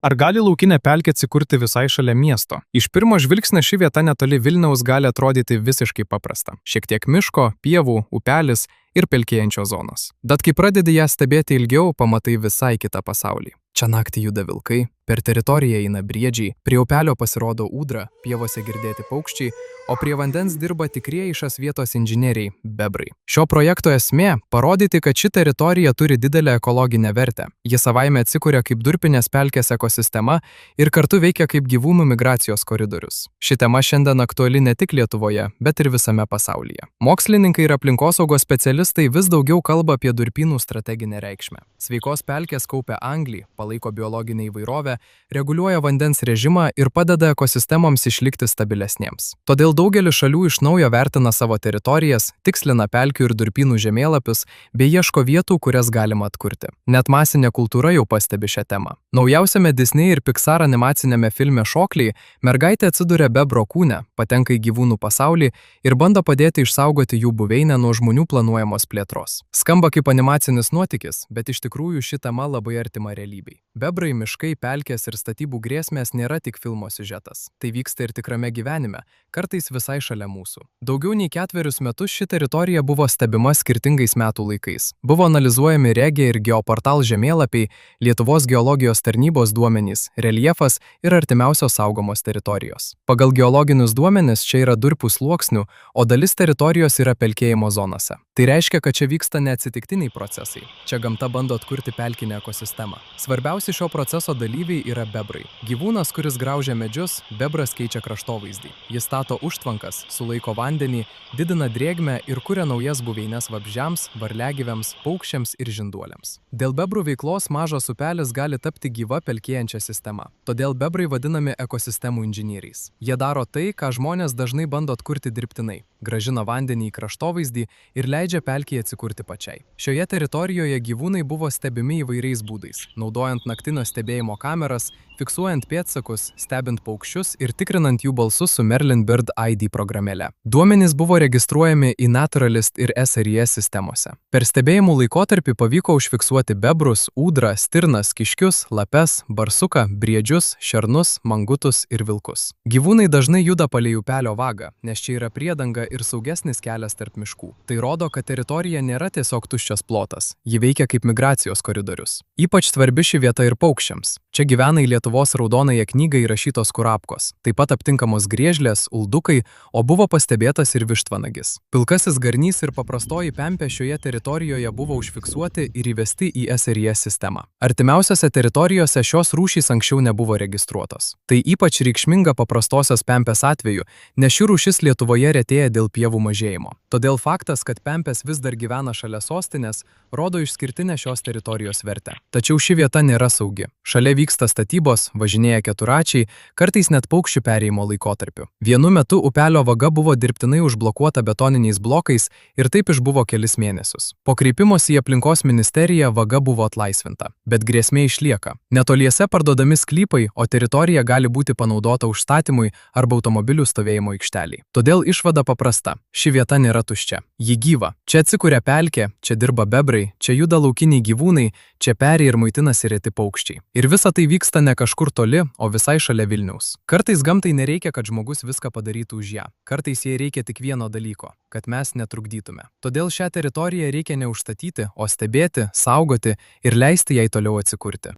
Ar gali laukinė pelkė atsikurti visai šalia miesto? Iš pirmo žvilgsnio ši vieta netoli Vilniaus gali atrodyti visiškai paprasta. Šiek tiek miško, pievų, upelis ir pelkėjančios zonos. Bet kai pradedi ją stebėti ilgiau, pamatai visai kitą pasaulį. Čia naktį juda vilkai, per teritoriją eina briedžiai, prie upelio pasirodo ūdra, pievose girdėti paukščiai, o prie vandens dirba tikrieji šios vietos inžinieriai – bebrai. Šio projekto esmė – parodyti, kad ši teritorija turi didelę ekologinę vertę. Ji savaime atsikuria kaip durpinės pelkės ekosistema ir kartu veikia kaip gyvūnų migracijos koridorius. Ši tema šiandien aktuali ne tik Lietuvoje, bet ir visame pasaulyje. Mokslininkai ir aplinkosaugos specialistai vis daugiau kalba apie durpynų strateginę reikšmę. Sveikos pelkės kaupia anglį, palaiko biologinę įvairovę, reguliuoja vandens režimą ir padeda ekosistemoms išlikti stabilesniems. Todėl daugelis šalių iš naujo vertina savo teritorijas, tikslina pelkių ir durpynų žemėlapius bei ieško vietų, kurias galima atkurti. Net masinė kultūra jau pastebi šią temą. Naujausiame Disney ir Pixar animacinėme filme Šokliai mergaitė atsiduria bebro kūne, patenka į gyvūnų pasaulį ir bando padėti išsaugoti jų buveinę nuo žmonių planuojamos plėtros. Skamba kaip animacinis nuotykis, bet iš tikrųjų ši tema labai artima realybei. Bebrai, miškai, pelkės ir statybų grėsmės nėra tik filmo siužetas. Tai vyksta ir tikrame gyvenime, kartais visai šalia mūsų. Daugiau nei 4 metus ši teritorija buvo stebima skirtingais metų laikais. Buvo analizuojami Regija ir Geoportal žemėlapiai, Lietuvos geologijos tarnybos duomenys, reljefas ir artimiausios saugomos teritorijos. Pagal geologinius duomenis čia yra durpių sluoksnių, o dalis teritorijos yra pelkėjimo zonose. Tai reiškia, kad čia vyksta neatsitiktiniai procesai. Čia gamta bando atkurti pelkinę ekosistemą. Svarbiausi šio proceso dalyviai yra bebrai. Gyvūnas, kuris graužia medžius, bebras keičia kraštovaizdį. Jis stato užtvankas, sulaiko vandenį, didina drėgmę ir kuria naujas buveines vabzdžiams, varliagyviams, paukščiams ir žinduoliams. Dėl bebrų veiklos mažas upelis gali tapti gyva pelkėjančia sistema. Todėl bebrai vadinami ekosistemų inžinieriais. Jie daro tai, ką žmonės dažnai bando atkurti dirbtinai. Grąžina vandenį į kraštovaizdį ir leidžia pelkėje atsikurti pačiai. Šioje teritorijoje gyvūnai buvo stebimi įvairiais būdais, naudojant naktinio stebėjimo kameras, fiksuojant pėdsakus, stebint paukščius ir tikrinant jų balsus su Merlin Bird ID programėle. Duomenys buvo registruojami į Naturalist ir SRIS sistemose. Per stebėjimų laikotarpį pavyko užfiksuoti bebrus, ūdrą, stirnas, kiškius, lapes, barsuką, briedžius, šernus, mangutus ir vilkus. Gyvūnai dažnai juda palei upelio vagą, nes čia yra priedanga ir saugesnis kelias tarp miškų. Tai rodo, kad teritorija nėra tiesiog tuščias plotas, ji veikia kaip migracijos koridorius. Ypač svarbi ši vieta ir paukščiams. Čia gyvena į Lietuvos raudonąją knygą įrašytos kurapkos, taip pat aptinkamos griežlės, uldukai, o buvo pastebėtas ir vištvanagis. Pilkasis garnys ir paprastoji pempė šioje teritorijoje buvo užfiksuoti ir įvesti į SRIS sistemą. Artimiausiose teritorijose šios rūšys anksčiau nebuvo registruotos. Tai ypač reikšminga paprastosios pempės atveju, nes ši rūšis Lietuvoje retėja dėl pievų mažėjimo. Todėl faktas, kad pempės vis dar gyvena šalia sostinės, rodo išskirtinę šios teritorijos vertę. Tačiau ši vieta nėra saugi. Šalia vyksta statybos, važinėja keturračiai, kartais net paukščių perėjimo laikotarpiu. Vienu metu upelio vaga buvo dirbtinai užblokuota betoniniais blokais ir taip išbuvo kelis mėnesius. Po kreipimosi į aplinkos ministeriją vaga buvo atlaisvinta, bet grėsmė išlieka. Netoliese parduodami sklypai, o teritorija gali būti panaudota užstatymui arba automobilių stovėjimo aikšteliai. Todėl išvada paprasta. Ši vieta nėra tuščia. Ji gyva. Čia atsikuria pelkė, čia dirba bebrai, čia juda laukiniai gyvūnai, čia peri ir maitinasi reti paukščiai. Ir visa tai vyksta ne kažkur toli, o visai šalia Vilniaus. Kartais gamtai nereikia, kad žmogus viską padarytų už ją. Kartais jai reikia tik vieno dalyko – kad mes netrukdytume. Todėl šią teritoriją reikia neužstatyti, o stebėti, saugoti ir leisti jai toliau atsikurti.